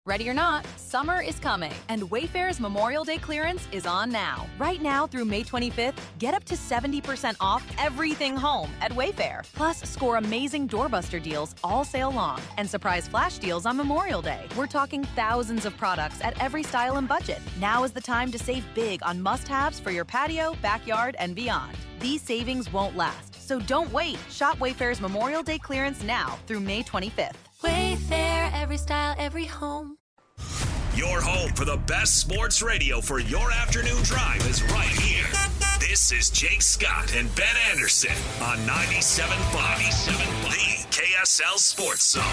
Ready or not, summer is coming, and Wayfair's Memorial Day clearance is on now. Right now through May 25th, get up to 70% off everything home at Wayfair. Plus, score amazing doorbuster deals all sale long and surprise flash deals on Memorial Day. We're talking thousands of products at every style and budget. Now is the time to save big on must-haves for your patio, backyard, and beyond. These savings won't last, so don't wait. Shop Wayfair's Memorial Day clearance now through May 25th. Wayfair, every style, every home. Your home for the best sports radio for your afternoon drive is right here. This is Jake Scott and Ben Anderson on 97.5, the KSL Sports Zone.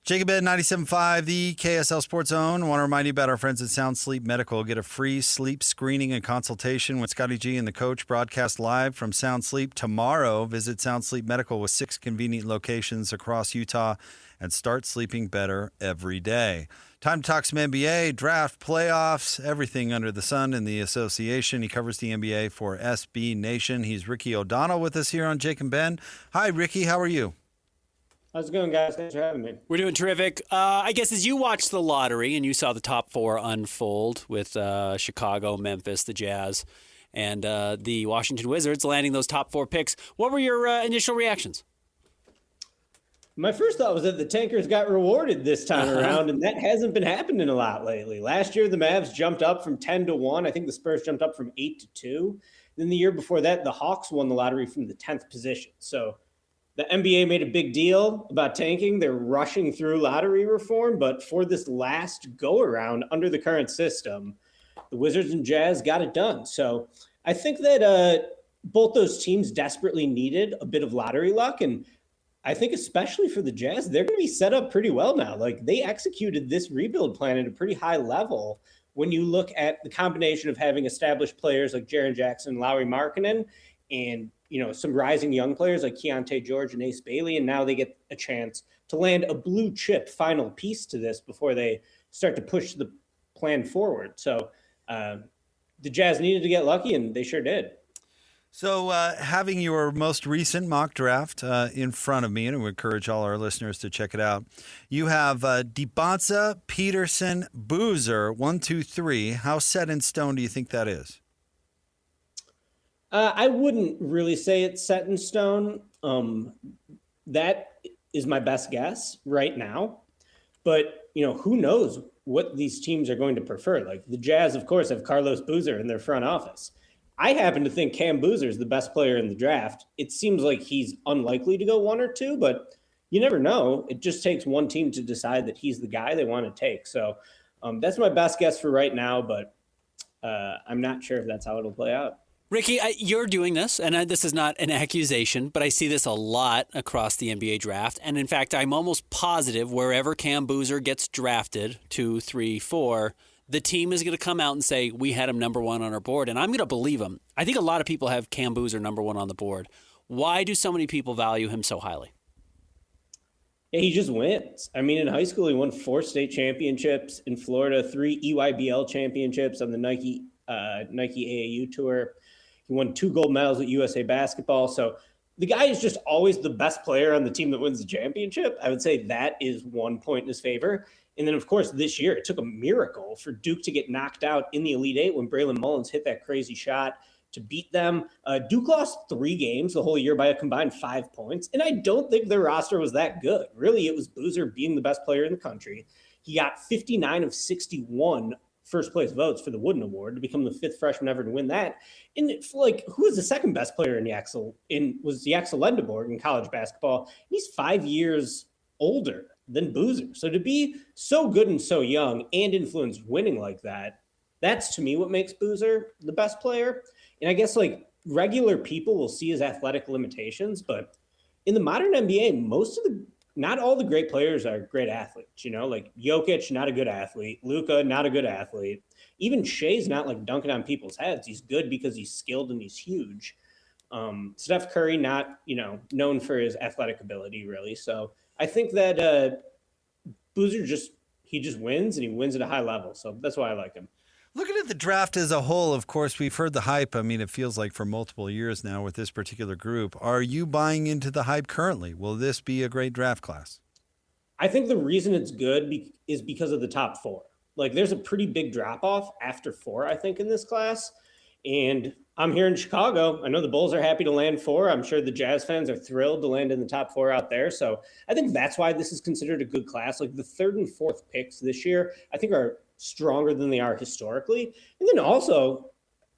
Jacob Ed, 97.5, the KSL Sports Zone. I want to remind you about our friends at Sound Sleep Medical. Get a free sleep screening and consultation with Scotty G and the coach. Broadcast live from Sound Sleep tomorrow. Visit Sound Sleep Medical with 6 convenient locations across Utah and start sleeping better every day. Time to talk some NBA, draft, playoffs, everything under the sun in the association. He covers the NBA for SB Nation. He's Ricky O'Donnell with us here on Jake and Ben. Hi, Ricky. How are you? How's it going, guys? Thanks for having me. We're doing terrific. I guess as you watched the lottery and you saw the top 4 unfold with Chicago, Memphis, the Jazz, and the Washington Wizards landing those top 4 picks, what were your initial reactions? My first thought was that the tankers got rewarded this time around, and that hasn't been happening a lot lately. Last year, the Mavs jumped up from 10-1. I think the Spurs jumped up from 8-2. Then the year before that, the Hawks won the lottery from the 10th position. So the NBA made a big deal about tanking. They're rushing through lottery reform, but for this last go-around under the current system, the Wizards and Jazz got it done. So I think that both those teams desperately needed a bit of lottery luck, and I think especially for the Jazz, they're going to be set up pretty well now. Like, they executed this rebuild plan at a pretty high level when you look at the combination of having established players like Jaren Jackson, Lauri Markkanen, and some rising young players like Keontae George and Ace Bailey, and now they get a chance to land a blue chip final piece to this before they start to push the plan forward. So the Jazz needed to get lucky, and they sure did. So having your most recent mock draft in front of me, and I would encourage all our listeners to check it out, you have Dybantsa, Peterson, Boozer, 1, 2, 3. How set in stone do you think that is? I wouldn't really say it's set in stone. That is my best guess right now. But, who knows what these teams are going to prefer. Like the Jazz, of course, have Carlos Boozer in their front office. I happen to think Cam Boozer is the best player in the draft. It seems like he's unlikely to go 1 or 2, but you never know. It just takes one team to decide that he's the guy they want to take. So that's my best guess for right now, but I'm not sure if that's how it'll play out. Ricky, you're doing this, and this is not an accusation, but I see this a lot across the NBA draft. And in fact, I'm almost positive wherever Cam Boozer gets drafted, 2, 3, 4, the team is going to come out and say, we had him number 1 on our board, and I'm going to believe him. I think a lot of people have Cam Boozer number 1 on the board. Why do so many people value him so highly? Yeah, he just wins. I mean, in high school, he won 4 state championships. In Florida, 3 EYBL championships on the Nike AAU tour. He won 2 gold medals at USA Basketball. So the guy is just always the best player on the team that wins the championship. I would say that is one point in his favor. And then, of course, this year, it took a miracle for Duke to get knocked out in the Elite Eight when Braylon Mullins hit that crazy shot to beat them. Duke lost 3 games the whole year by a combined 5 points. And I don't think their roster was that good. Really, it was Boozer being the best player in the country. He got 59 of 61 first-place votes for the Wooden Award to become the 5th freshman ever to win that. And who was the second best player was Yaxel Lendeborg in college basketball. And he's 5 years older than Boozer. So to be so good and so young and influence winning like that, that's to me what makes Boozer the best player. And I guess regular people will see his athletic limitations, but in the modern NBA, not all the great players are great athletes, like Jokic, not a good athlete. Luka, not a good athlete. Even Shea's not dunking on people's heads. He's good because he's skilled and he's huge. Steph Curry, not, known for his athletic ability really. So I think that Boozer just wins, and he wins at a high level. So that's why I like him. Looking at the draft as a whole, of course, we've heard the hype. I mean, it feels like for multiple years now with this particular group. Are you buying into the hype currently? Will this be a great draft class? I think the reason it's good is because of the top four. Like, there's a pretty big drop off after four, I think, in this class. And I'm here in Chicago. I know the Bulls are happy to land four. I'm sure the Jazz fans are thrilled to land in the top four out there. So I think that's why this is considered a good class. Like, the third and fourth picks this year, I think, are stronger than they are historically. And then also,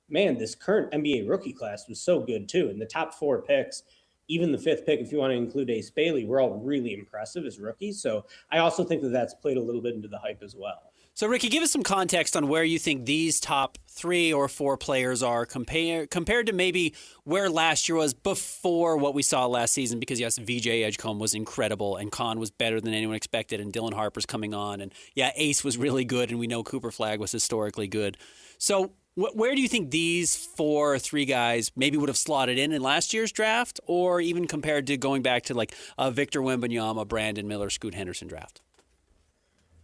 man, this current NBA rookie class was so good too. And the top four picks, even the fifth pick, if you want to include Ace Bailey, were all really impressive as rookies. So I also think that that's played a little bit into the hype as well. So, Ricky, give us some context on where you think these top 3 or 4 players are compared to maybe where last year was before what we saw last season. Because, yes, VJ Edgecombe was incredible, and Con was better than anyone expected, and Dylan Harper's coming on. And, yeah, Ace was really good, and we know Cooper Flagg was historically good. So where do you think these 4 or 3 guys maybe would have slotted in last year's draft, or even compared to going back to like a Victor Wembanyama, Brandon Miller, Scoot Henderson draft?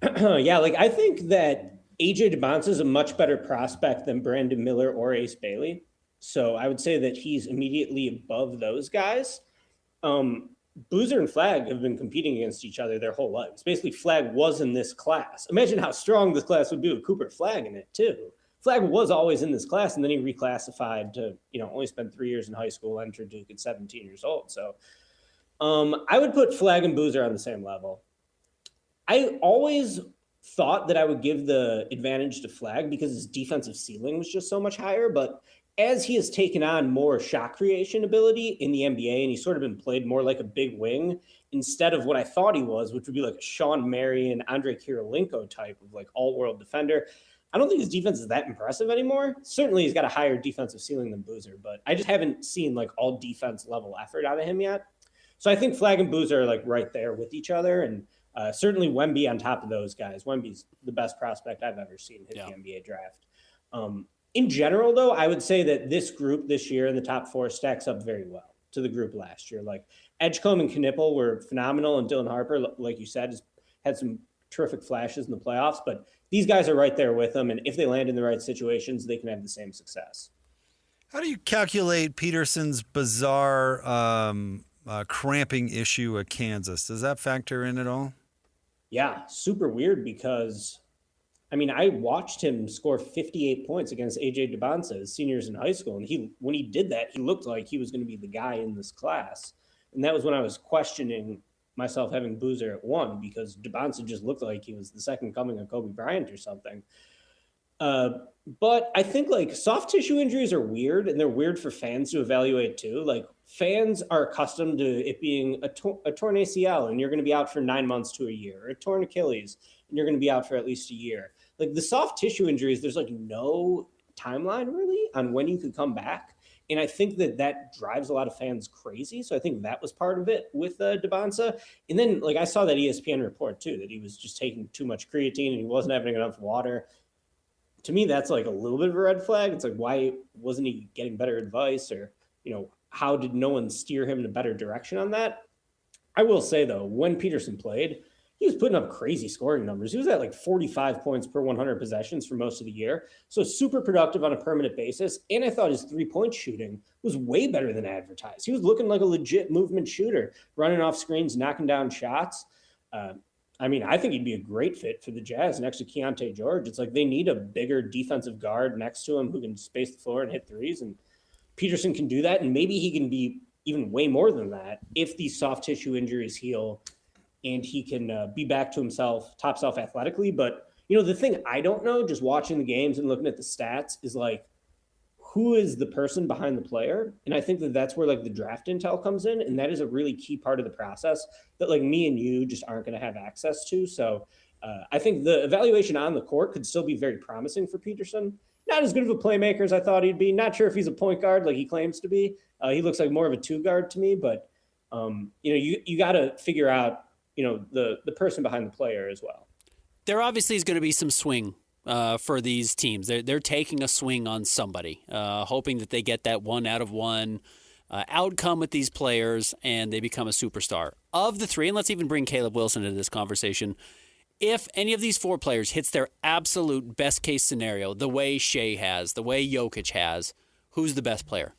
Yeah, like I think that AJ Dybantsa is a much better prospect than Brandon Miller or Ace Bailey. So I would say that he's immediately above those guys. Boozer and Flagg have been competing against each other their whole lives. Basically, Flagg was in this class. Imagine how strong this class would be with Cooper Flagg in it too. Flagg was always in this class, and then he reclassified to, only spent 3 years in high school, entered Duke at 17 years old. So I would put Flagg and Boozer on the same level. I always thought that I would give the advantage to Flagg because his defensive ceiling was just so much higher. But as he has taken on more shot creation ability in the NBA, and he's sort of been played more like a big wing instead of what I thought he was, which would be like a Sean Marion, Andre Kirilenko type of like all-world defender, I don't think his defense is that impressive anymore. Certainly he's got a higher defensive ceiling than Boozer, but I just haven't seen like all defense level effort out of him yet. So I think Flagg and Boozer are like right there with each other, and certainly Wemby on top of those guys. Wemby's the best prospect I've ever seen hit the NBA draft. In general, though, I would say that this group this year in the top 4 stacks up very well to the group last year. Like Edgecombe and Knipple were phenomenal, and Dylan Harper, like you said, has had some terrific flashes in the playoffs. But these guys are right there with them, and if they land in the right situations, they can have the same success. How do you calculate Peterson's bizarre cramping issue at Kansas? Does that factor in at all? Yeah, super weird because, I watched him score 58 points against AJ Dybantsa as seniors in high school. And when he did that, he looked like he was going to be the guy in this class. And that was when I was questioning myself having Boozer at 1 because Dybantsa just looked like he was the second coming of Kobe Bryant or something. But I think like soft tissue injuries are weird, and they're weird for fans to evaluate too. Like fans are accustomed to it being a torn ACL and you're going to be out for 9 months to a year, or a torn Achilles and you're going to be out for at least a year. Like the soft tissue injuries, there's like no timeline really on when you could come back. And I think that drives a lot of fans crazy. So I think that was part of it with Dybantsa. And then like I saw that ESPN report too, that he was just taking too much creatine and he wasn't having enough water. To me, that's like a little bit of a red flag. It's like, why wasn't he getting better advice, or, how did no one steer him in a better direction on that? I will say though, when Peterson played, he was putting up crazy scoring numbers. He was at like 45 points per 100 possessions for most of the year. So super productive on a permanent basis. And I thought his 3-point shooting was way better than advertised. He was looking like a legit movement shooter, running off screens, knocking down shots. I think he'd be a great fit for the Jazz next to Keontae George. It's like they need a bigger defensive guard next to him who can space the floor and hit threes. And Peterson can do that. And maybe he can be even way more than that if these soft tissue injuries heal and he can be back to himself, top self athletically. But, the thing I don't know, just watching the games and looking at the stats, is like, who is the person behind the player? And I think that that's where like the draft intel comes in. And that is a really key part of the process that like me and you just aren't going to have access to. So I think the evaluation on the court could still be very promising for Peterson. Not as good of a playmaker as I thought he'd be. Not sure if he's a point guard like he claims to be. He looks like more of a 2 guard to me, but you got to figure out, the person behind the player as well. There obviously is going to be some swing for these teams. They're taking a swing on somebody, hoping that they get that 1 out of 1 outcome with these players and they become a superstar. Of the 3, and let's even bring Caleb Wilson into this conversation, if any of these 4 players hits their absolute best case scenario, the way Shea has, the way Jokic has, who's the best player?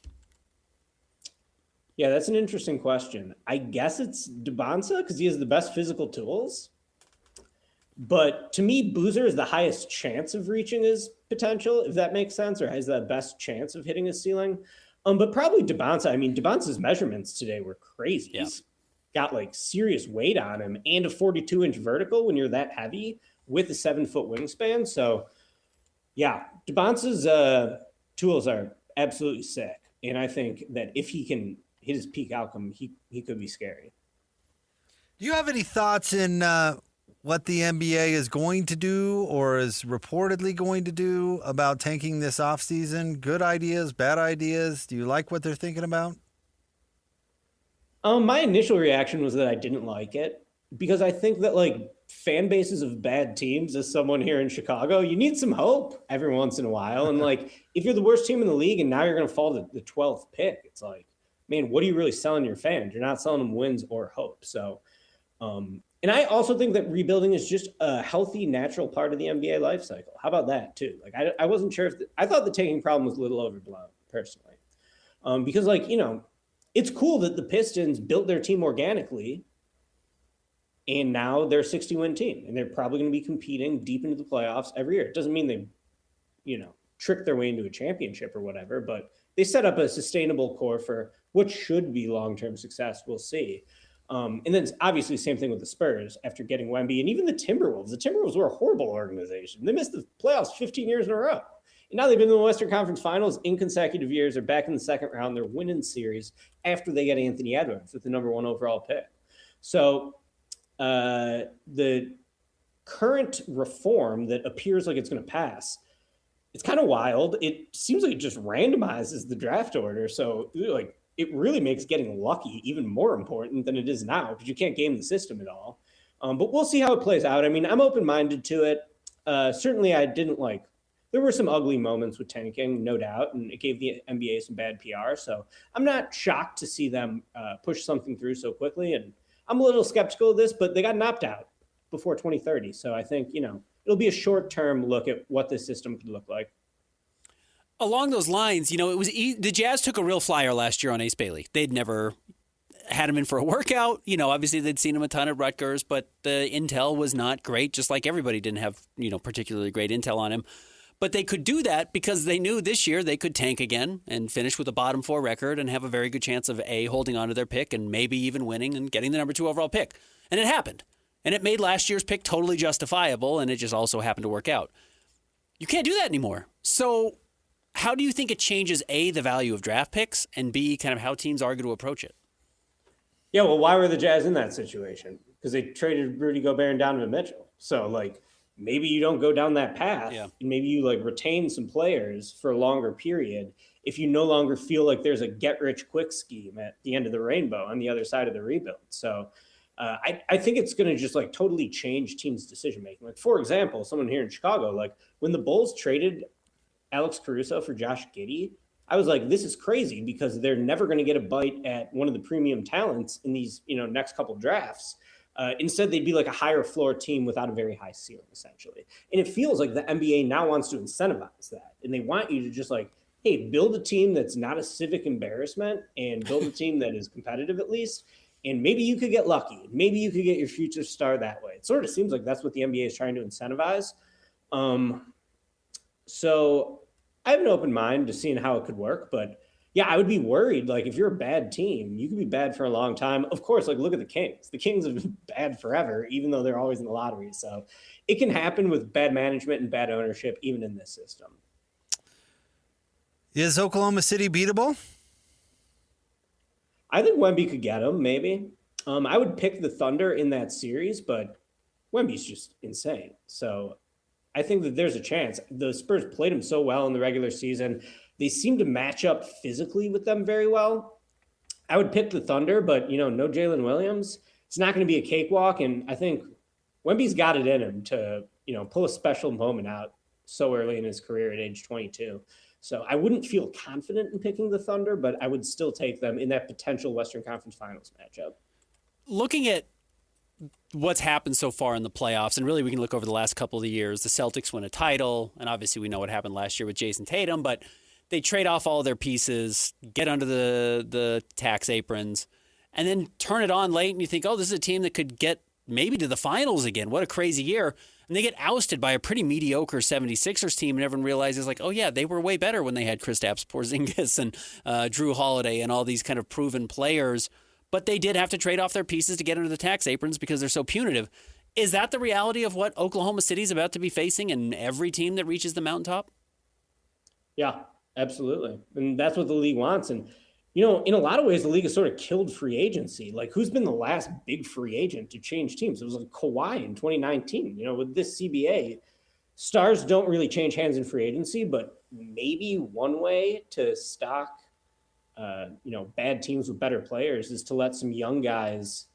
Yeah, that's an interesting question. I guess it's Dybantsa because he has the best physical tools. But to me, Boozer is the highest chance of reaching his potential, if that makes sense, or has the best chance of hitting his ceiling. But probably Dybantsa. I mean, Dybantsa's measurements today were crazy. Yeah. He's got like serious weight on him and a 42-inch vertical when you're that heavy with a 7-foot wingspan. So, yeah, Dybantsa's tools are absolutely sick. And I think that if he can hit his peak outcome, he could be scary. Do you have any thoughts in what the NBA is going to do or is reportedly going to do about tanking this offseason? Good ideas, bad ideas? Do you like what they're thinking about? My initial reaction was that I didn't like it because I think that like fan bases of bad teams, as someone here in Chicago, you need some hope every once in a while. And like, if you're the worst team in the league and now you're going to fall to the 12th pick, it's like, man, what are you really selling your fans? You're not selling them wins or hope. So, and I also think that rebuilding is just a healthy, natural part of the NBA life cycle. How about that too? Like, I wasn't sure if I thought the tanking problem was a little overblown personally, because like, you know, it's cool that the Pistons built their team organically and now they're a 60-win team and they're probably going to be competing deep into the playoffs every year. It doesn't mean they, you know, trick their way into a championship or whatever, but they set up a sustainable core for what should be long-term success. We'll see. And then obviously same thing with the Spurs after getting Wemby and even the Timberwolves. The Timberwolves were a horrible organization. They missed the playoffs 15 years in a row. And now they've been in the Western Conference Finals in consecutive years. They're back in the second round. They're winning series after they get Anthony Edwards with the number 1 overall pick. So the current reform that appears like it's going to pass, it's kind of wild. It seems like it just randomizes the draft order. So like it really makes getting lucky even more important than it is now because you can't game the system at all. But we'll see how it plays out. I mean, I'm open-minded to it. Certainly I didn't like, there were some ugly moments with tanking, no doubt, and it gave the NBA some bad PR. So I'm not shocked to see them push something through so quickly. And I'm a little skeptical of this, but they got an opt-out before 2030. So I think, you know, it'll be a short-term look at what this system could look like. Along those lines, you know, it was the Jazz took a real flyer last year on Ace Bailey. They'd never had him in for a workout. You know, obviously they'd seen him a ton at Rutgers, but the intel was not great, just like everybody didn't have, you know, particularly great intel on him. But they could do that because they knew this year they could tank again and finish with a bottom 4 record and have a very good chance of A, holding on to their pick and maybe even winning and getting the number 2 overall pick. And it happened. And it made last year's pick totally justifiable, and it just also happened to work out. You can't do that anymore. So how do you think it changes, A, the value of draft picks, and B, kind of how teams are going to approach it? Yeah, well, why were the Jazz in that situation? Because they traded Rudy Gobert and Donovan Mitchell. So, like, maybe you don't go down that path. Yeah. And maybe you, like, retain some players for a longer period if you no longer feel like there's a get-rich-quick scheme at the end of the rainbow on the other side of the rebuild. So I think it's going to just, like, totally change teams' decision-making. Like, for example, someone here in Chicago, like, when the Bulls traded Alex Caruso for Josh Giddey, I was like, this is crazy because they're never going to get a bite at one of the premium talents in these, you know, next couple drafts. Instead, they'd be like a higher floor team without a very high ceiling, essentially. And it feels like the NBA now wants to incentivize that. And they want you to just like, hey, build a team that's not a civic embarrassment and build a team that is competitive at least. And maybe you could get lucky. Maybe you could get your future star that way. It sort of seems like that's what the NBA is trying to incentivize. So I have an open mind to seeing how it could work, but yeah, I would be worried. Like if you're a bad team, you could be bad for a long time. Of course, like look at the Kings. The Kings have been bad forever, even though they're always in the lottery. So it can happen with bad management and bad ownership, even in this system. Is Oklahoma City beatable? I think Wemby could get them, maybe. I would pick the Thunder in that series, but Wemby's just insane. So I think that there's a chance. The Spurs played him so well in the regular season. They seem to match up physically with them very well. I would pick the Thunder, but, you know, no Jalen Williams. It's not going to be a cakewalk, and I think Wemby's got it in him to, you know, pull a special moment out so early in his career at age 22. So I wouldn't feel confident in picking the Thunder, but I would still take them in that potential Western Conference Finals matchup. Looking at what's happened so far in the playoffs, and really we can look over the last couple of years, the Celtics win a title, and obviously we know what happened last year with Jason Tatum, but they trade off all their pieces, get under the tax aprons, and then turn it on late, and you think, oh, this is a team that could get maybe to the finals again. What a crazy year. And they get ousted by a pretty mediocre 76ers team, and everyone realizes, like, oh, yeah, they were way better when they had Kristaps Porzingis and Drew Holiday and all these kind of proven players. But they did have to trade off their pieces to get under the tax aprons because they're so punitive. Is that the reality of what Oklahoma City is about to be facing in every team that reaches the mountaintop? Yeah, absolutely. And that's what the league wants. And, in a lot of ways, the league has sort of killed free agency. Like, who's been the last big free agent to change teams? It was like Kawhi in 2019. With this CBA, stars don't really change hands in free agency, but maybe one way to stock, bad teams with better players is to let some young guys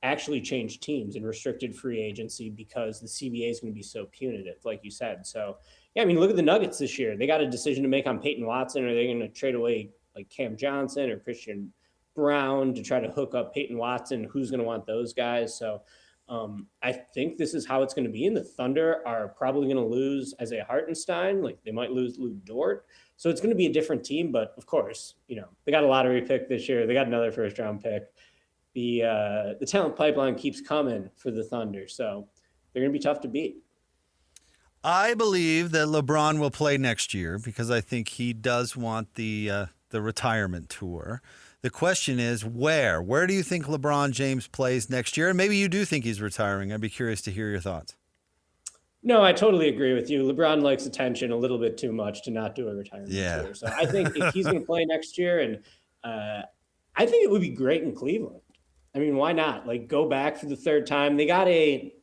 actually change teams in restricted free agency because the CBA is going to be so punitive, like you said. So, yeah, look at the Nuggets this year. They got a decision to make on Peyton Watson. Are they going to trade away like Cam Johnson or Christian Brown to try to hook up Peyton Watson? Who's going to want those guys? So I think this is how it's going to be. And the Thunder are probably going to lose Isaiah Hartenstein. Like, they might lose Lou Dort. So it's going to be a different team. But, of course, they got a lottery pick this year. They got another first-round pick. The talent pipeline keeps coming for the Thunder. So they're going to be tough to beat. I believe that LeBron will play next year because I think he does want the retirement tour. The question is where? Where do you think LeBron James plays next year? And maybe you do think he's retiring. I'd be curious to hear your thoughts. No, I totally agree with you. LeBron likes attention a little bit too much to not do a retirement tour. So I think if he's going to play next year, and I think it would be great in Cleveland. Why not? Like, go back for the third time. They got a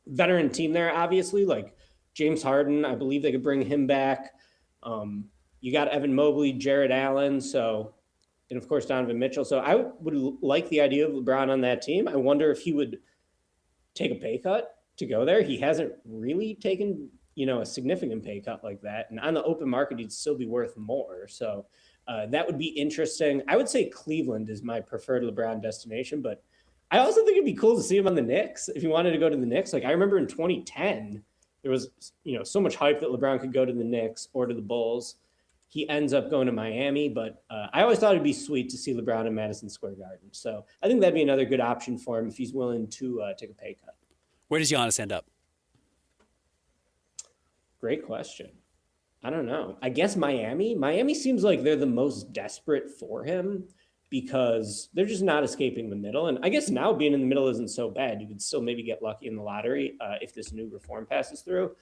veteran team there, obviously, like James Harden. I believe they could bring him back. You got Evan Mobley, Jared Allen, and of course Donovan Mitchell. So I would like the idea of LeBron on that team. I wonder if he would take a pay cut to go there. He hasn't really taken, a significant pay cut like that. And on the open market, he'd still be worth more. So that would be interesting. I would say Cleveland is my preferred LeBron destination, but I also think it'd be cool to see him on the Knicks if he wanted to go to the Knicks. Like, I remember in 2010, there was, so much hype that LeBron could go to the Knicks or to the Bulls. He ends up going to Miami, but I always thought it'd be sweet to see LeBron in Madison Square Garden. So I think that'd be another good option for him if he's willing to take a pay cut. Where does Giannis end up? Great question. I don't know. I guess Miami. Miami seems like they're the most desperate for him because they're just not escaping the middle. And I guess now being in the middle isn't so bad. You could still maybe get lucky in the lottery if this new reform passes through.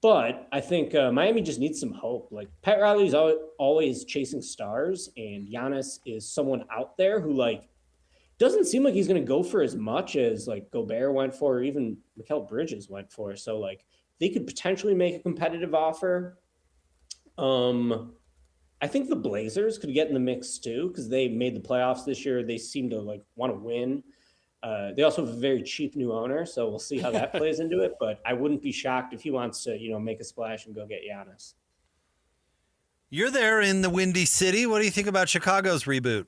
But I think Miami just needs some hope. Like, Pat Riley's always chasing stars, and Giannis is someone out there who, like, doesn't seem like he's going to go for as much as, like, Gobert went for or even Mikal Bridges went for. So, like, they could potentially make a competitive offer. I think the Blazers could get in the mix too because they made the playoffs this year. They seem to, like, want to win. They also have a very cheap new owner, so we'll see how that plays into it. But I wouldn't be shocked if he wants to, make a splash and go get Giannis. You're there in the Windy City. What do you think about Chicago's reboot?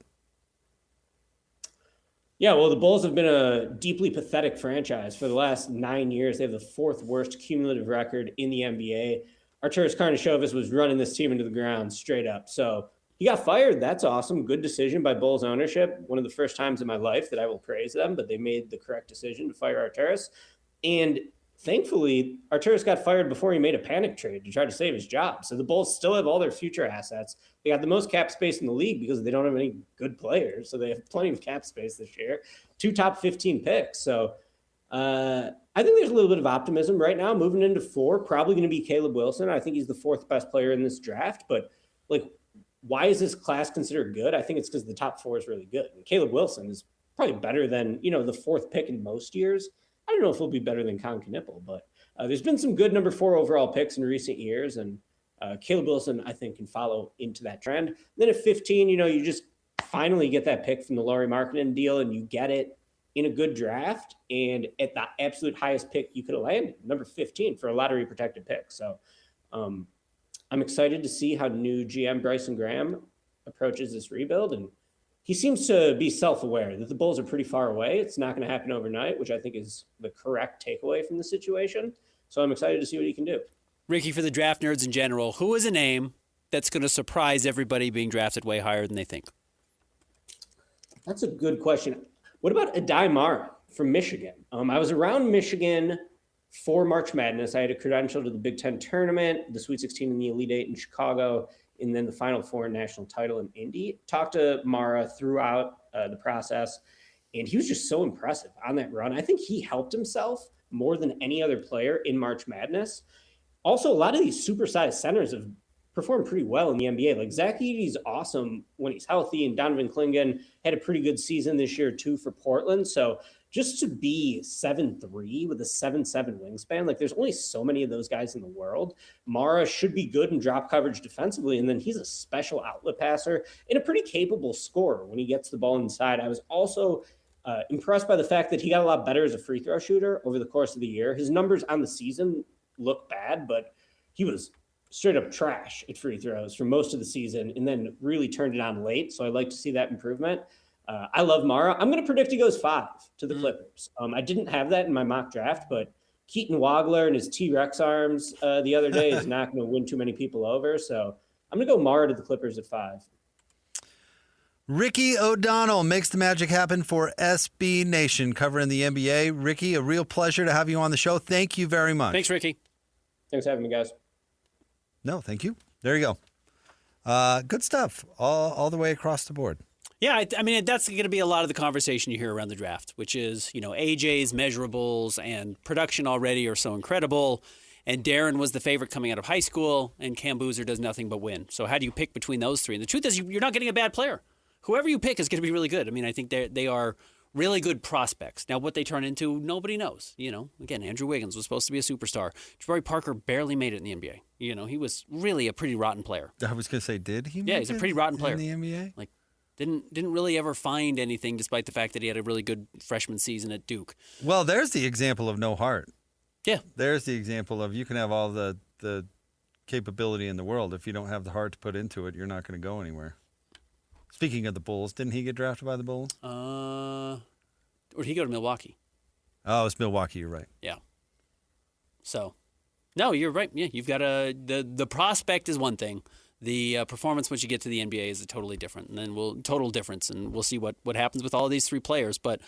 Yeah, well, the Bulls have been a deeply pathetic franchise for the last 9 years. They have the fourth worst cumulative record in the NBA. Arturas Karnisovas was running this team into the ground straight up. So he got fired. That's awesome. Good decision by Bulls ownership. One of the first times in my life that I will praise them, but they made the correct decision to fire Arturas. And thankfully, Arturas got fired before he made a panic trade to try to save his job. So the Bulls still have all their future assets. They got the most cap space in the league because they don't have any good players. So they have plenty of cap space this year. 2 top 15 picks. So I think there's a little bit of optimism right now. Moving into 4, probably going to be Caleb Wilson. I think he's the 4th best player in this draft. But, like, why is this class considered good? I think it's because the top 4 is really good. And Caleb Wilson is probably better than, the 4th pick in most years. I don't know if he'll be better than Colin Cowherd, but there's been some good number 4 overall picks in recent years. And Caleb Wilson, I think, can follow into that trend. And then at 15, you just finally get that pick from the Lauri Markkanen deal and you get it in a good draft and at the absolute highest pick you could have landed, number 15 for a lottery protected pick. So I'm excited to see how new GM Bryson Graham approaches this rebuild. And he seems to be self-aware that the Bulls are pretty far away. It's not going to happen overnight, which I think is the correct takeaway from the situation. So I'm excited to see what he can do. Ricky, for the draft nerds in general, who is a name that's going to surprise everybody being drafted way higher than they think? That's a good question. What about Adai Mara from Michigan? I was around Michigan for March Madness. I had a credential to the Big Ten tournament, the Sweet 16 and the Elite Eight in Chicago, and then the Final Four national title in Indy. Talked to Mara throughout the process, and he was just so impressive on that run. I think he helped himself more than any other player in March Madness. Also, a lot of these supersized centers have performed pretty well in the NBA. Like Zach Edey's awesome when he's healthy, and Donovan Clingan had a pretty good season this year too for Portland. So just to be 7'3" with a 7'7" wingspan, like there's only so many of those guys in the world. Mara should be good in drop coverage defensively, and then he's a special outlet passer and a pretty capable scorer when he gets the ball inside. I was also impressed by the fact that he got a lot better as a free throw shooter over the course of the year. His numbers on the season look bad, but he was straight up trash at free throws for most of the season and then really turned it on late. So I'd like to see that improvement. I love Mara. I'm going to predict he goes 5 to the Clippers. I didn't have that in my mock draft, but Keaton Wagler and his T-Rex arms the other day is not going to win too many people over. So I'm going to go Mara to the Clippers at 5. Ricky O'Donnell makes the magic happen for SB Nation, covering the NBA. Ricky, a real pleasure to have you on the show. Thank you very much. Thanks, Ricky. Thanks for having me, guys. No, thank you. There you go. Good stuff all the way across the board. Yeah, I mean, that's going to be a lot of the conversation you hear around the draft, which is, AJ's measurables and production already are so incredible. And Darren was the favorite coming out of high school, and Cam Boozer does nothing but win. So how do you pick between those three? And the truth is, you're not getting a bad player. Whoever you pick is going to be really good. I mean, I think they are really good prospects. Now, what they turn into, nobody knows. Again, Andrew Wiggins was supposed to be a superstar. Jabari Parker barely made it in the NBA. He was really a pretty rotten player. I was going to say, did he? Yeah, he's a pretty rotten player in the NBA. Like, didn't really ever find anything, despite the fact that he had a really good freshman season at Duke. Well, there's the example of no heart. Yeah, there's the example of you can have all the capability in the world. If you don't have the heart to put into it, you're not going to go anywhere. Speaking of the Bulls, didn't he get drafted by the Bulls? Or did he go to Milwaukee? Oh, it's Milwaukee. You're right. Yeah. So, no, you're right. Yeah, you've got the prospect is one thing. The performance once you get to the NBA is totally different, and then total difference, and we'll see what happens with all of these three players. But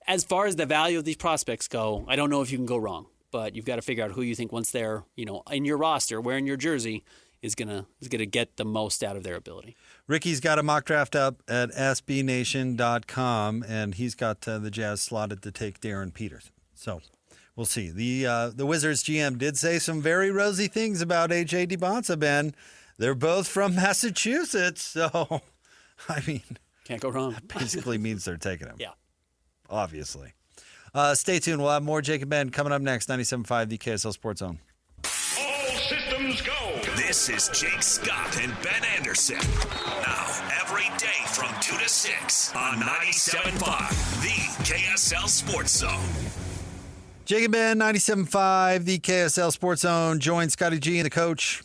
as far as the value of these prospects go, I don't know if you can go wrong. But you've got to figure out who you think once they're in your roster, wearing your jersey, is gonna get the most out of their ability. Ricky's got a mock draft up at sbnation.com, and he's got the Jazz slotted to take Darren Peters. So we'll see. The Wizards GM did say some very rosy things about AJ Dybantsa, Ben. They're both from Massachusetts, so I mean, can't go wrong. That basically means they're taking him. Yeah, obviously. Stay tuned. We'll have more Jake and Ben coming up next. 97.5, the KSL Sports Zone. All systems go. This is Jake Scott and Ben Anderson. Now, every day from 2 to 6 on 97.5, the KSL Sports Zone. Jake and Ben, 97.5, the KSL Sports Zone. Join Scotty G and the coach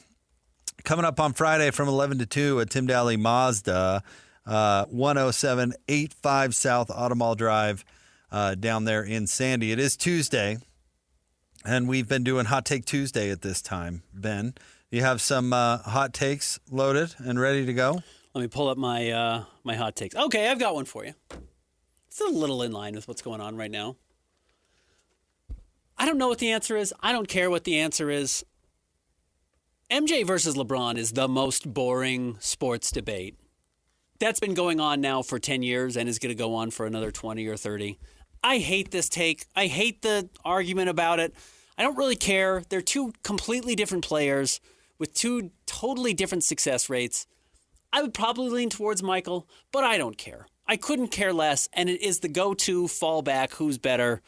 coming up on Friday from 11 to 2 at Tim Daly Mazda, 10785 South Automall Drive. Down there in Sandy. It is Tuesday, and we've been doing Hot Take Tuesday at this time. Ben, you have some hot takes loaded and ready to go? Let me pull up my my hot takes. Okay, I've got one for you. It's a little in line with what's going on right now. I don't know what the answer is. I don't care what the answer is. MJ versus LeBron is the most boring sports debate. That's been going on now for 10 years and is going to go on for another 20 or 30. I hate this take. I hate the argument about it. I don't really care. They're two completely different players with two totally different success rates. I would probably lean towards Michael, but I don't care. I couldn't care less, and it is the go-to fallback, who's better.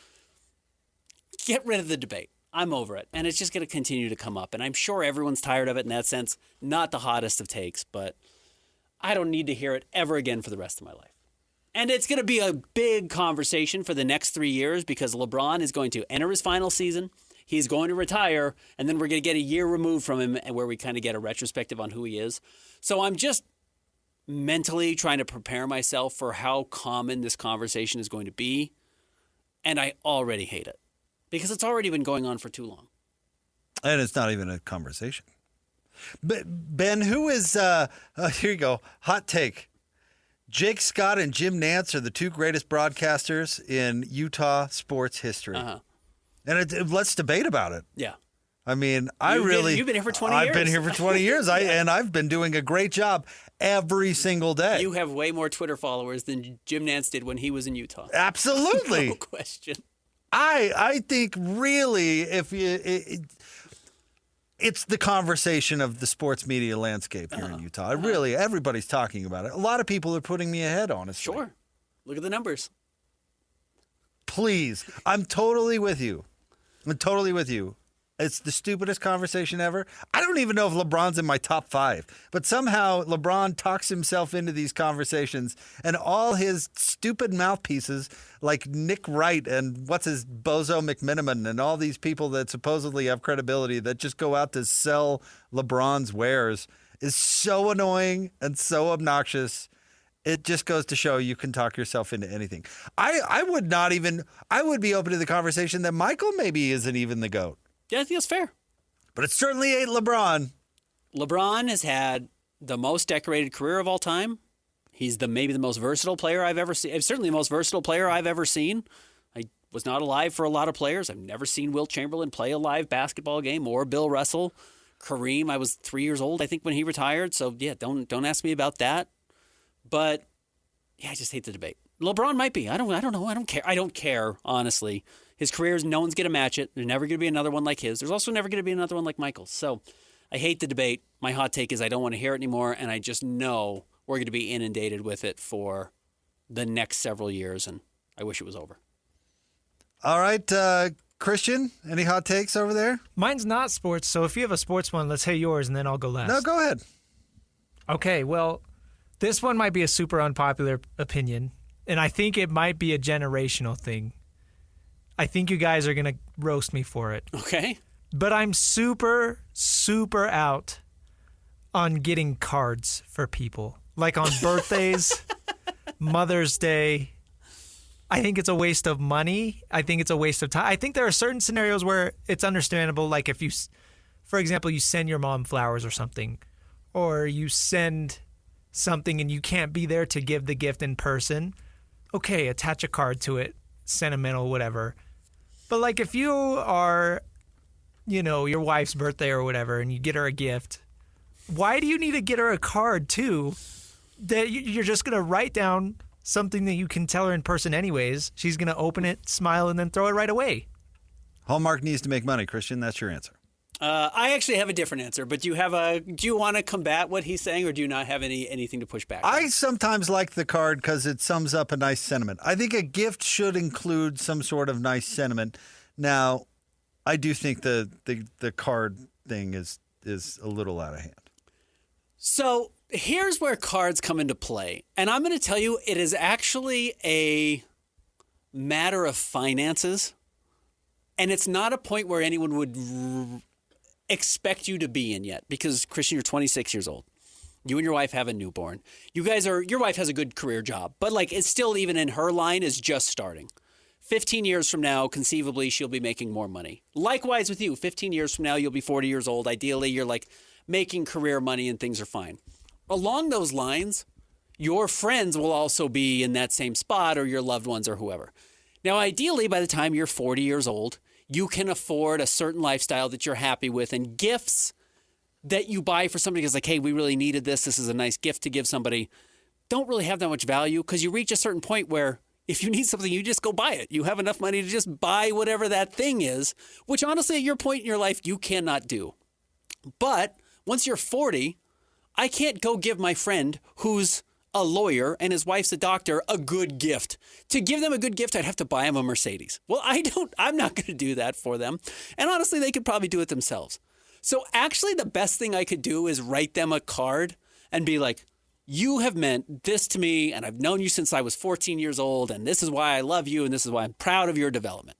Get rid of the debate. I'm over it, and it's just going to continue to come up, and I'm sure everyone's tired of it in that sense. Not the hottest of takes, but I don't need to hear it ever again for the rest of my life. And it's going to be a big conversation for the next 3 years because LeBron is going to enter his final season. He's going to retire, and then we're going to get a year removed from him where we kind of get a retrospective on who he is. So I'm just mentally trying to prepare myself for how common this conversation is going to be. And I already hate it because it's already been going on for too long. And it's not even a conversation. But Ben, who is, here you go, hot take. Jake Scott and Jim Nantz are the two greatest broadcasters in Utah sports history. And let's debate about it. Yeah. I mean, You've been here for 20 years. I've been here for 20 years, and I've been doing a great job every single day. You have way more Twitter followers than Jim Nantz did when he was in Utah. Absolutely. No question. I think really it's the conversation of the sports media landscape here in Utah. Really, everybody's talking about it. A lot of people are putting me ahead, honestly. Sure. Look at the numbers. Please. I'm totally with you. It's the stupidest conversation ever. I don't even know if LeBron's in my top 5, but somehow LeBron talks himself into these conversations, and all his stupid mouthpieces like Nick Wright and what's his Bozo McMiniman and all these people that supposedly have credibility that just go out to sell LeBron's wares is so annoying and so obnoxious. It just goes to show you can talk yourself into anything. I would be open to the conversation that Michael maybe isn't even the GOAT. Yeah, I think that's fair. But it certainly ain't LeBron. LeBron has had the most decorated career of all time. He's maybe the most versatile player I've ever seen. Certainly the most versatile player I've ever seen. I was not alive for a lot of players. I've never seen Wilt Chamberlain play a live basketball game or Bill Russell. Kareem, I was 3 years old, I think, when he retired. So, yeah, don't ask me about that. But, yeah, I just hate the debate. LeBron might be. I don't know. I don't care. I don't care, honestly. His career, no one's going to match it. There's never going to be another one like his. There's also never going to be another one like Michael's. So I hate the debate. My hot take is I don't want to hear it anymore, and I just know we're going to be inundated with it for the next several years, and I wish it was over. All right, Christian, any hot takes over there? Mine's not sports, so if you have a sports one, let's hear yours, and then I'll go last. No, go ahead. Okay, well, this one might be a super unpopular opinion, and I think it might be a generational thing. I think you guys are going to roast me for it. Okay. But I'm super, super out on getting cards for people. Like on birthdays, Mother's Day. I think it's a waste of money. I think it's a waste of time. I think there are certain scenarios where it's understandable. Like if you, for example, you send your mom flowers or something, or you send something and you can't be there to give the gift in person. Okay, attach a card to it, sentimental, whatever. But like if you are, your wife's birthday or whatever, and you get her a gift, why do you need to get her a card too? That you're just going to write down something that you can tell her in person anyways. She's going to open it, smile, and then throw it right away. Hallmark needs to make money, Christian. That's your answer. I actually have a different answer, but do you want to combat what he's saying, or do you not have anything to push back on? I sometimes like the card because it sums up a nice sentiment. I think a gift should include some sort of nice sentiment. Now, I do think the card thing is a little out of hand. So here's where cards come into play, and I'm going to tell you it is actually a matter of finances, and it's not a point where anyone would expect you to be in yet, because Christian, you're 26 years old. You and your wife have a newborn. Your wife has a good career job, but like it's still, even in her line, is just starting. 15 years from now, conceivably, she'll be making more money. Likewise with you, 15 years from now, you'll be 40 years old. Ideally, you're like making career money and things are fine. Along those lines, your friends will also be in that same spot, or your loved ones or whoever. Now, ideally, by the time you're 40 years old, you can afford a certain lifestyle that you're happy with, and gifts that you buy for somebody is like, hey, we really needed this. This is a nice gift to give somebody. Don't really have that much value, because you reach a certain point where if you need something, you just go buy it. You have enough money to just buy whatever that thing is, which honestly, at your point in your life, you cannot do. But once you're 40, I can't go give my friend who's a lawyer and his wife's a doctor a good gift. To give them a good gift, I'd have to buy them a Mercedes. Well, I'm not going to do that for them. And honestly, they could probably do it themselves. So actually, the best thing I could do is write them a card and be like, you have meant this to me, and I've known you since I was 14 years old, and this is why I love you, and this is why I'm proud of your development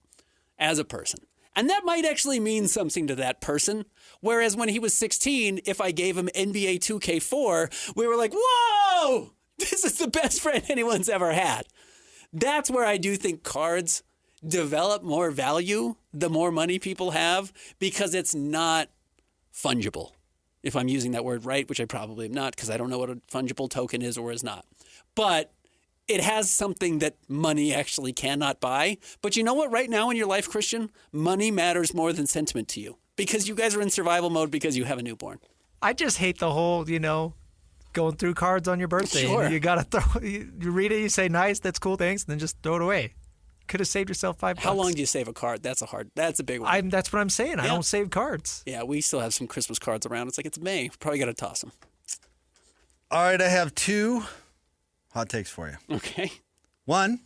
as a person. And that might actually mean something to that person. Whereas when he was 16, if I gave him NBA 2K4, we were like, whoa, this is the best friend anyone's ever had. That's where I do think cards develop more value the more money people have because it's not fungible. If I'm using that word right, which I probably am not because I don't know what a fungible token is or is not. But it has something that money actually cannot buy. But you know what? Right now in your life, Christian, money matters more than sentiment to you because you guys are in survival mode because you have a newborn. I just hate the whole, going through cards on your birthday. Sure. You got to you read it, you say, nice, that's cool, thanks, and then just throw it away. Could have saved yourself $5. How long do you save a card? That's a big one. That's what I'm saying. I don't save cards. Yeah, we still have some Christmas cards around. It's like, it's May. Probably got to toss them. All right, I have 2 hot takes for you. Okay. 1,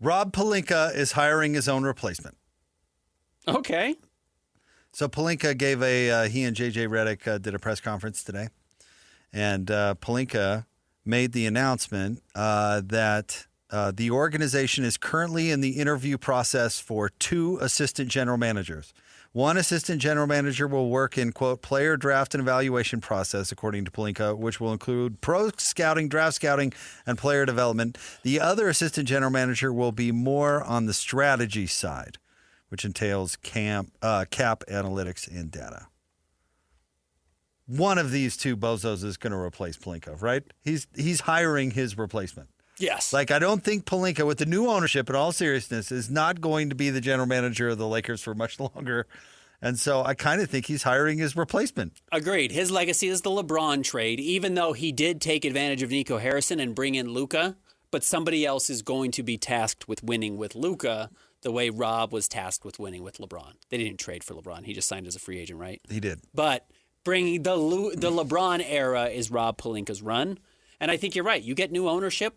Rob Pelinka is hiring his own replacement. Okay. So Pelinka gave he and JJ Redick did a press conference today. And Pelinka made the announcement that the organization is currently in the interview process for 2 assistant general managers. One assistant general manager will work in, quote, player draft and evaluation process, according to Pelinka, which will include pro scouting, draft scouting, and player development. The other assistant general manager will be more on the strategy side, which entails cap analytics and data. One of these 2 bozos is going to replace Pelinka, right? He's hiring his replacement. Yes. Like, I don't think Pelinka, with the new ownership, in all seriousness, is not going to be the general manager of the Lakers for much longer. And so I kind of think he's hiring his replacement. Agreed. His legacy is the LeBron trade, even though he did take advantage of Nico Harrison and bring in Luka. But somebody else is going to be tasked with winning with Luka the way Rob was tasked with winning with LeBron. They didn't trade for LeBron. He just signed as a free agent, right? He did. But bringing the LeBron era is Rob Pelinka's run. And I think you're right. You get new ownership.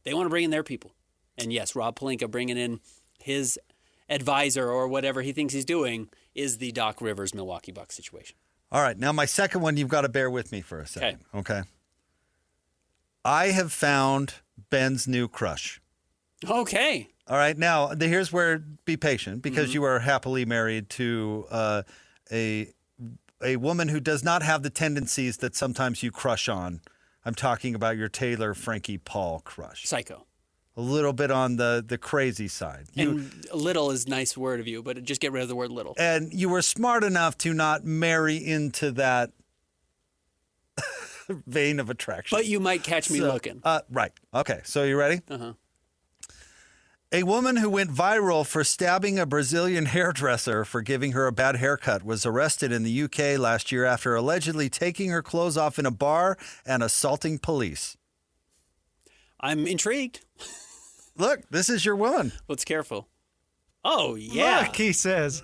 They want to bring in their people. And yes, Rob Pelinka bringing in his advisor or whatever he thinks he's doing is the Doc Rivers Milwaukee Bucks situation. All right. Now, my second one, you've got to bear with me for a second. Okay. I have found Ben's new crush. Okay. All right. Now, here's where be patient because you are happily married to a woman who does not have the tendencies that sometimes you crush on. I'm talking about your Taylor Frankie Paul crush. Psycho. A little bit on the crazy side. And little is a nice word of you, but just get rid of the word little. And you were smart enough to not marry into that vein of attraction. But you might catch me looking. Right. Okay. So you ready? Uh-huh. A woman who went viral for stabbing a Brazilian hairdresser for giving her a bad haircut was arrested in the UK last year after allegedly taking her clothes off in a bar and assaulting police. I'm intrigued. Look, this is your woman. Let's careful. Oh, yeah. Look, he says.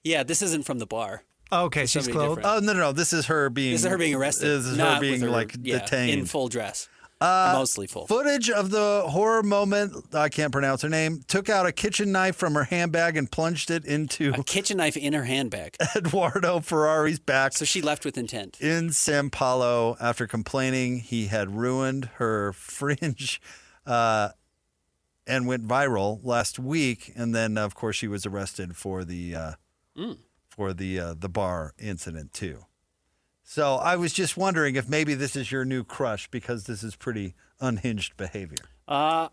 Yeah, this isn't from the bar. Okay, she's Somebody clothed. different. Oh, no. This is her being... This is her being arrested. This is not her being, with detained. in full dress. Mostly full. Footage of the horror moment, I can't pronounce her name, took out a kitchen knife from her handbag and plunged it into A kitchen knife in her handbag. Eduardo Ferrari's back. So she left with intent. In Sao Paulo after complaining he had ruined her fringe and went viral last week. And then, of course, she was arrested for the bar incident, too. So I was just wondering if maybe this is your new crush because this is pretty unhinged behavior. The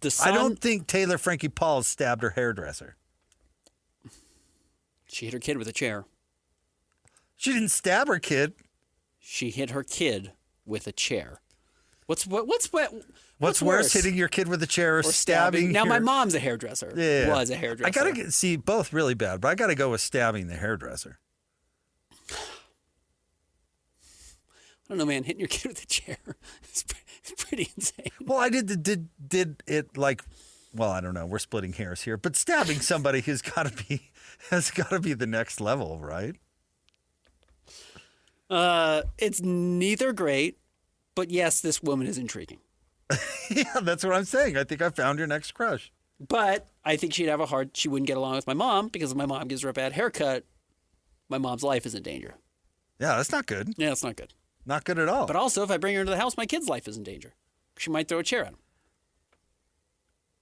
son, I don't think Taylor Frankie Paul stabbed her hairdresser. She hit her kid with a chair. She didn't stab her kid. She hit her kid with a chair. What's worse, hitting your kid with a chair or stabbing? Now, your... my mom's a hairdresser. Yeah. Was a hairdresser. I gotta see both really bad, but I gotta go with stabbing the hairdresser. I don't know, man. Hitting your kid with a chair is pretty insane. Well, I did it like, well, I don't know. We're splitting hairs here, but stabbing somebody has got to be the next level, right? It's neither great, but yes, this woman is intriguing. Yeah, that's what I'm saying. I think I found your next crush. But I think she wouldn't get along with my mom because if my mom gives her a bad haircut, my mom's life is in danger. Yeah, that's not good. Yeah, that's not good. Not good at all. But also, if I bring her into the house, my kid's life is in danger. She might throw a chair at him.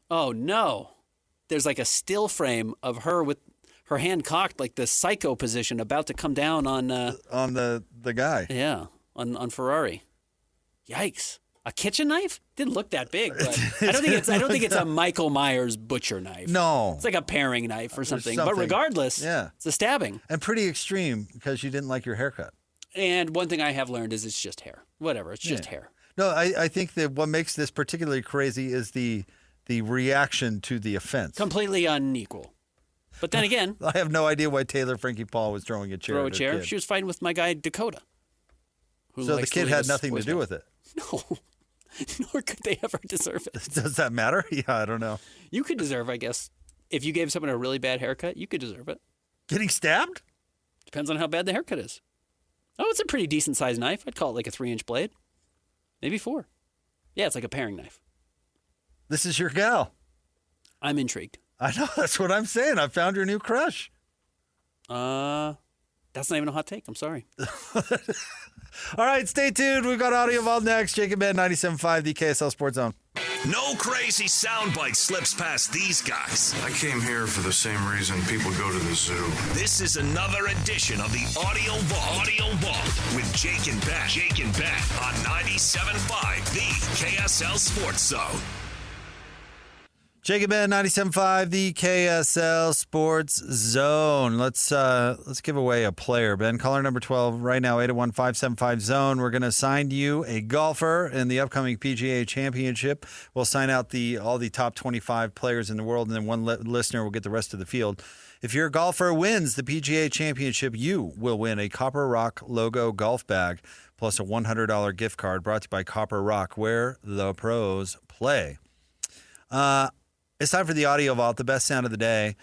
Oh, no. There's like a still frame of her with her hand cocked, like the psycho position, about to come down on the guy. Yeah, on Ferrari. Yikes. A kitchen knife? Didn't look that big, but I don't think it's a Michael Myers butcher knife. No. It's like a paring knife or something. But regardless, it's a stabbing. And pretty extreme because you didn't like your haircut. And one thing I have learned is it's just hair. Whatever, it's just hair. No, I think that what makes this particularly crazy is the reaction to the offense. Completely unequal. But then again, I have no idea why Taylor Frankie Paul was throwing a chair. Throw a chair? She was fighting with my guy Dakota. So the kid had nothing to do with it. No. Nor could they ever deserve it. Does that matter? Yeah, I don't know. You could deserve, I guess. If you gave someone a really bad haircut, you could deserve it. Getting stabbed? Depends on how bad the haircut is. Oh, it's a pretty decent sized knife. I'd call it like a 3-inch blade. Maybe 4. Yeah, it's like a paring knife. This is your gal. I'm intrigued. I know. That's what I'm saying. I found your new crush. That's not even a hot take. I'm sorry. All right, stay tuned. We've got Audio Vault next. Jacob Ben, 97.5, the KSL Sports Zone. No crazy soundbite slips past these guys. I came here for the same reason people go to the zoo. This is another edition of the Audio Vault with Jake and Ben. On 97.5, the KSL Sports Zone. Jacob Ben, 97.5, the KSL Sports Zone. Let's give away a player. Ben, caller number 12 right now, 801-575-ZONE. We're going to assign you a golfer in the upcoming PGA Championship. We'll sign out all the top 25 players in the world, and then one listener will get the rest of the field. If your golfer wins the PGA Championship, you will win a Copper Rock logo golf bag plus a $100 gift card brought to you by Copper Rock, where the pros play. It's time for the Audio Vault, the best sound of the day.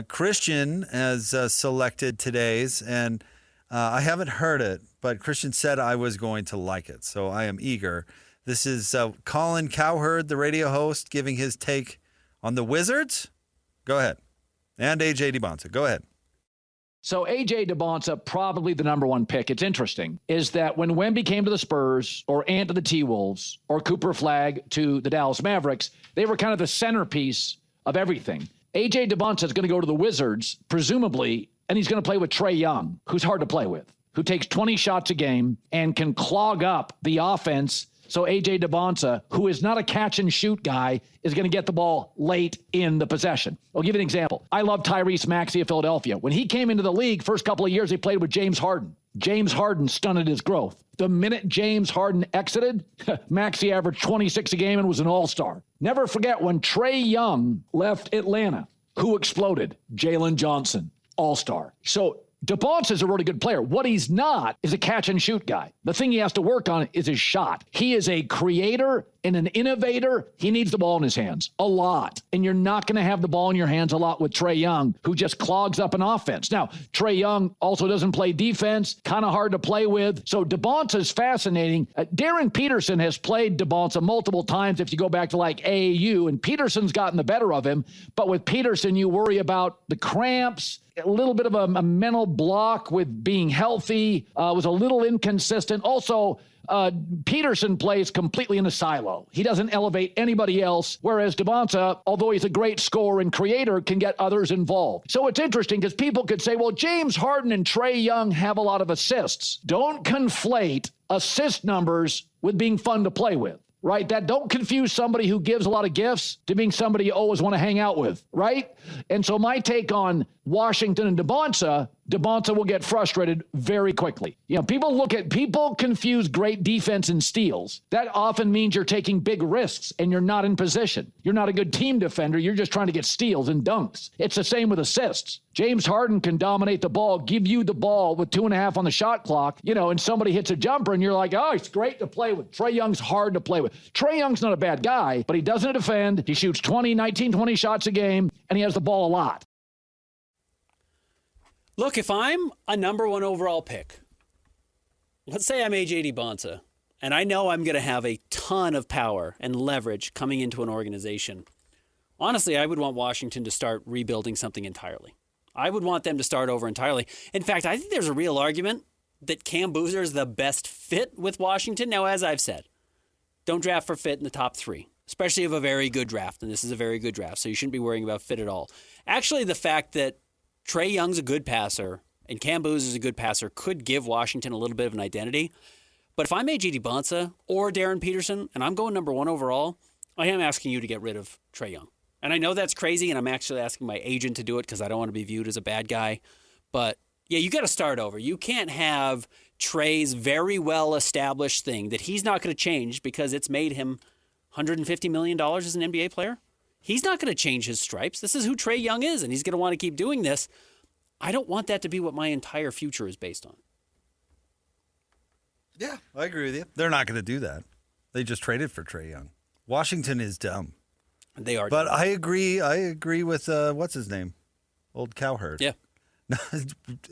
Christian has selected today's, and I haven't heard it, but Christian said I was going to like it, so I am eager. This is Colin Cowherd, the radio host, giving his take on the Wizards. Go ahead. And AJ Dybantsa. Go ahead. So AJ Dybantsa, probably the number one pick. It's interesting is that when Wemby came to the Spurs or Ant to the T-Wolves or Cooper Flagg to the Dallas Mavericks, they were kind of the centerpiece of everything. AJ Dybantsa is going to go to the Wizards, presumably, and he's going to play with Trae Young, who's hard to play with, who takes 20 shots a game and can clog up the offense. So AJ Dybantsa, who is not a catch-and-shoot guy, is going to get the ball late in the possession. I'll give you an example. I love Tyrese Maxey of Philadelphia. When he came into the league, first couple of years, he played with James Harden. James Harden stunted his growth. The minute James Harden exited, Maxey averaged 26 a game and was an all-star. Never forget when Trae Young left Atlanta. Who exploded? Jalen Johnson, all-star. So Dybantsa is a really good player. What he's not is a catch-and-shoot guy. The thing he has to work on is his shot. He is a creator and an innovator. He needs the ball in his hands a lot. And you're not going to have the ball in your hands a lot with Trae Young, who just clogs up an offense. Now, Trae Young also doesn't play defense, kind of hard to play with. So Dybantsa is fascinating. Darren Peterson has played Dybantsa multiple times if you go back to like AAU, and Peterson's gotten the better of him. But with Peterson, you worry about the cramps, a little bit of a mental block with being healthy, was a little inconsistent. Also, Peterson plays completely in a silo. He doesn't elevate anybody else, whereas Dybantsa, although he's a great scorer and creator, can get others involved. So it's interesting because people could say, well, James Harden and Trae Young have a lot of assists. Don't conflate assist numbers with being fun to play with. Right? That don't confuse somebody who gives a lot of gifts to being somebody you always want to hang out with, right? And so my take on Washington and Dybantsa will get frustrated very quickly. You know, people confuse great defense and steals. That often means you're taking big risks and you're not in position. You're not a good team defender. You're just trying to get steals and dunks. It's the same with assists. James Harden can dominate the ball, give you the ball with 2.5 on the shot clock, and somebody hits a jumper and you're like, oh, it's great to play with. Trae Young's hard to play with. Trae Young's not a bad guy, but he doesn't defend. He shoots 19, 20 shots a game, and he has the ball a lot. Look, if I'm a number one overall pick, let's say I'm AJ Dybantsa, and I know I'm going to have a ton of power and leverage coming into an organization. Honestly, I would want Washington to start rebuilding something entirely. I would want them to start over entirely. In fact, I think there's a real argument that Cam Boozer is the best fit with Washington. Now, as I've said, don't draft for fit in the top 3, especially of a very good draft, and this is a very good draft, so you shouldn't be worrying about fit at all. Actually, the fact that Trae Young's a good passer and Cam Boozer is a good passer could give Washington a little bit of an identity. But if I'm AJ Dybantsa or Darren Peterson and I'm going number 1 overall, I am asking you to get rid of Trae Young. And I know that's crazy, and I'm actually asking my agent to do it because I don't want to be viewed as a bad guy. But, yeah, you got to start over. You can't have Trae's very well-established thing that he's not going to change because it's made him $150 million as an NBA player. He's not going to change his stripes. This is who Trae Young is, and he's going to want to keep doing this. I don't want that to be what my entire future is based on. Yeah, I agree with you. They're not going to do that. They just traded for Trae Young. Washington is dumb. They are. But dumb. I agree with what's his name? Old Cowherd. Yeah.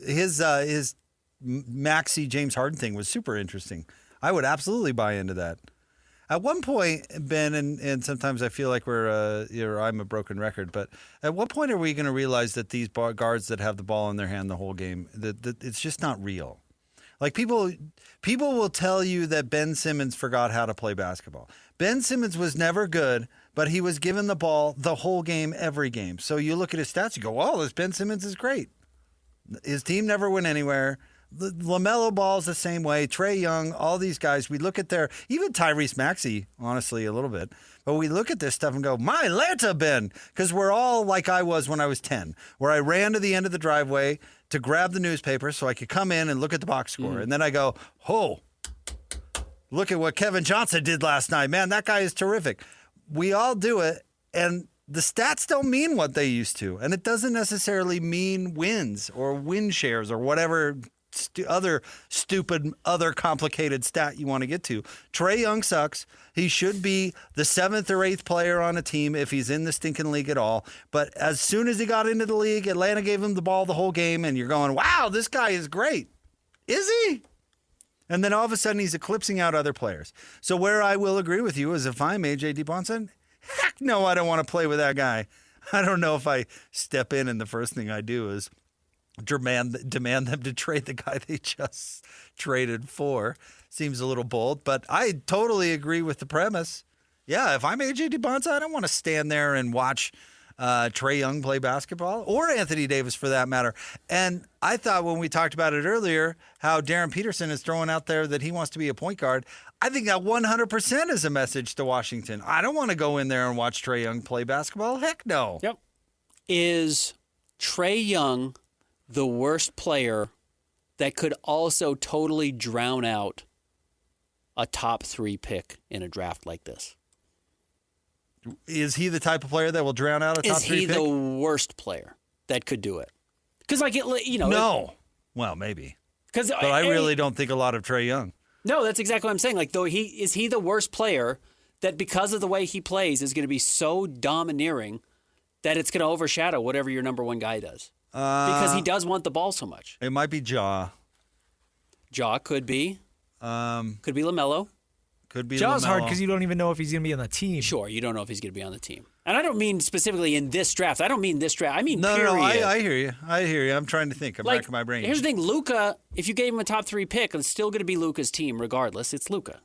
His Maxey James Harden thing was super interesting. I would absolutely buy into that. At one point, Ben, and sometimes I feel like I'm a broken record, but at what point are we going to realize that these guards that have the ball in their hand the whole game, that it's just not real? Like people will tell you that Ben Simmons forgot how to play basketball. Ben Simmons was never good, but he was given the ball the whole game, every game. So you look at his stats, you go, "Oh, this Ben Simmons is great." His team never went anywhere. LaMelo Ball's the same way. Trae Young, all these guys, we look at even Tyrese Maxey, honestly, a little bit. But we look at this stuff and go, my Lanta, Ben, because we're all like I was when I was 10, where I ran to the end of the driveway to grab the newspaper so I could come in and look at the box score. And then I go, oh, look at what Kevin Johnson did last night. Man, that guy is terrific. We all do it, and the stats don't mean what they used to. And it doesn't necessarily mean wins or win shares or whatever other complicated stat you want to get to. Trae Young sucks. He should be the 7th or 8th player on a team if he's in the stinking league at all. But as soon as he got into the league, Atlanta gave him the ball the whole game, and you're going, wow, this guy is great. Is he? And then all of a sudden he's eclipsing out other players. So where I will agree with you is if I'm AJ Dybantsa, heck no, I don't want to play with that guy. I don't know if I step in and the first thing I do is demand them to trade the guy they just traded for. Seems a little bold, but I totally agree with the premise. Yeah, if I'm AJ Dybantsa, I don't want to stand there and watch Trae Young play basketball, or Anthony Davis for that matter. And I thought when we talked about it earlier, how Darren Peterson is throwing out there that he wants to be a point guard. I think that 100% is a message to Washington. I don't want to go in there and watch Trae Young play basketball. Heck no. Yep. Is Trae Young the worst player that could also totally drown out a top 3 pick in a draft like this? Is he the type of player that will drown out a top 3 pick? Is he the worst player that could do it? Because, No. Well, maybe. But I really don't think a lot of Trae Young. No, that's exactly what I'm saying. Is he the worst player that because of the way he plays is going to be so domineering that it's going to overshadow whatever your number 1 guy does? Because he does want the ball so much. It might be Ja. Ja could be. Could be LaMelo. Could be Ja's LaMelo. hard because you don't even know if he's going to be on the team. Sure, you don't know if he's going to be on the team. And I don't mean specifically in this draft. I don't mean this draft. I mean period. No, I hear you. I'm trying to think. I'm racking my brain. Here's the thing. Luka, if you gave him a top 3 pick, it's still going to be Luka's team regardless. It's Luka,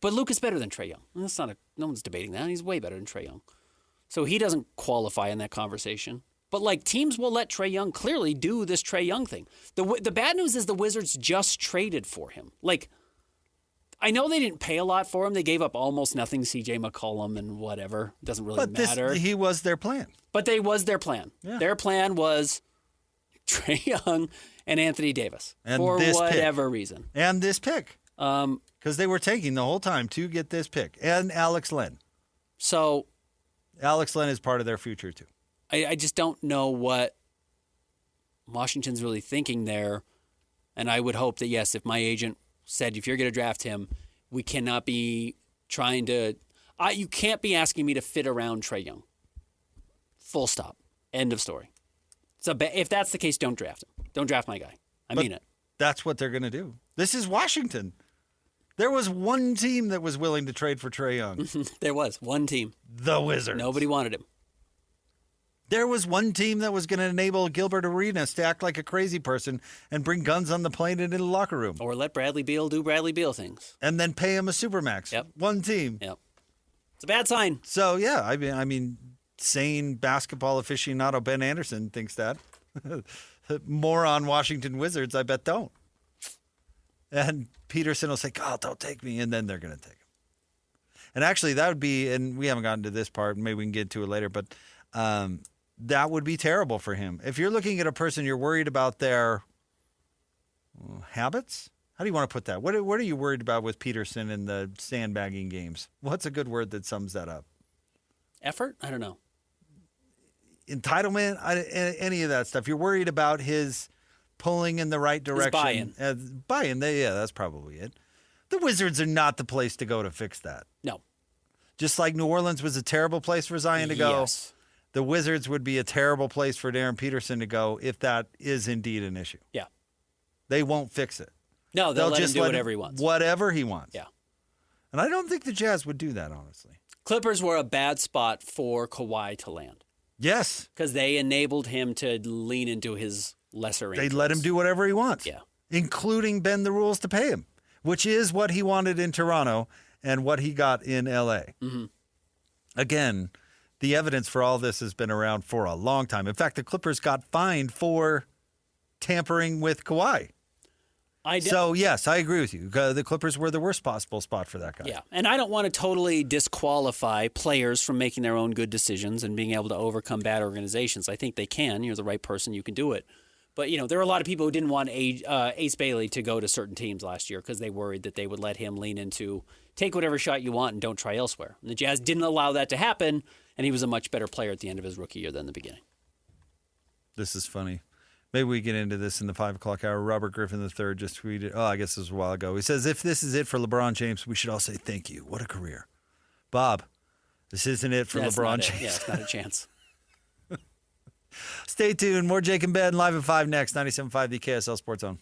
But Luka's better than Trae Young. And no one's debating that. He's way better than Trae Young. So he doesn't qualify in that conversation. But teams will let Trae Young clearly do this Trae Young thing. The bad news is the Wizards just traded for him. I know they didn't pay a lot for him. They gave up almost nothing, CJ McCollum and whatever. It doesn't really matter. He was their plan. But was their plan. Yeah. Their plan was Trae Young and Anthony Davis and for whatever reason. And this pick. Because they were taking the whole time to get this pick. And Alex Len. So Alex Len is part of their future too. I just don't know what Washington's really thinking there. And I would hope that, yes, if my agent said, if you're going to draft him, we cannot be trying to you can't be asking me to fit around Trae Young. Full stop. End of story. So if that's the case, don't draft him. Don't draft my guy. I mean it. That's what they're going to do. This is Washington. There was one team that was willing to trade for Trae Young. There was one team. The Wizards. Nobody wanted him. There was one team that was going to enable Gilbert Arenas to act like a crazy person and bring guns on the plane and into the locker room. Or let Bradley Beal do Bradley Beal things. And then pay him a supermax. Yep. One team. Yep. It's a bad sign. So, yeah, I mean, sane basketball aficionado Ben Anderson thinks that. Moron Washington Wizards, I bet, don't. And Peterson will say, "God, don't take me," and then they're going to take him. And actually, that would be, and we haven't gotten to this part, maybe we can get to it later, but that would be terrible for him. If you're looking at a person, you're worried about their habits? How do you want to put that? What are you worried about with Peterson in the sandbagging games? What's a good word that sums that up? Effort? I don't know. Entitlement? Any of that stuff. You're worried about his pulling in the right direction. Buy-in. Yeah, that's probably it. The Wizards are not the place to go to fix that. No. Just like New Orleans was a terrible place for Zion to go, Yes. the Wizards would be a terrible place for Darren Peterson to go if that is indeed an issue. Yeah. They won't fix it. No, they'll let him do whatever he wants. Whatever he wants. Yeah. And I don't think the Jazz would do that, honestly. Clippers were a bad spot for Kawhi to land. Yes. Because they enabled him to lean into his lesser They interests. let him do whatever he wants. Yeah. Including bend the rules to pay him, which is what he wanted in Toronto and what he got in L.A. Mm-hmm. Again, the evidence for all this has been around for a long time. In fact, the Clippers got fined for tampering with Kawhi. So, yes, I agree with you. The Clippers were the worst possible spot for that guy. Yeah, and I don't want to totally disqualify players from making their own good decisions and being able to overcome bad organizations. I think they can. You're the right person. You can do it. But, there are a lot of people who didn't want Ace Bailey to go to certain teams last year because they worried that they would let him lean into take whatever shot you want and don't try elsewhere. And the Jazz didn't allow that to happen, and he was a much better player at the end of his rookie year than the beginning. This is funny. Maybe we get into this in the 5 o'clock hour. Robert Griffin III just tweeted, I guess this was a while ago. He says, if this is it for LeBron James, we should all say thank you. What a career. Bob, this isn't it for LeBron James. Yeah, it's not a chance. Stay tuned. More Jake and Ben live at 5 next. 97.5 the KSL Sports Zone.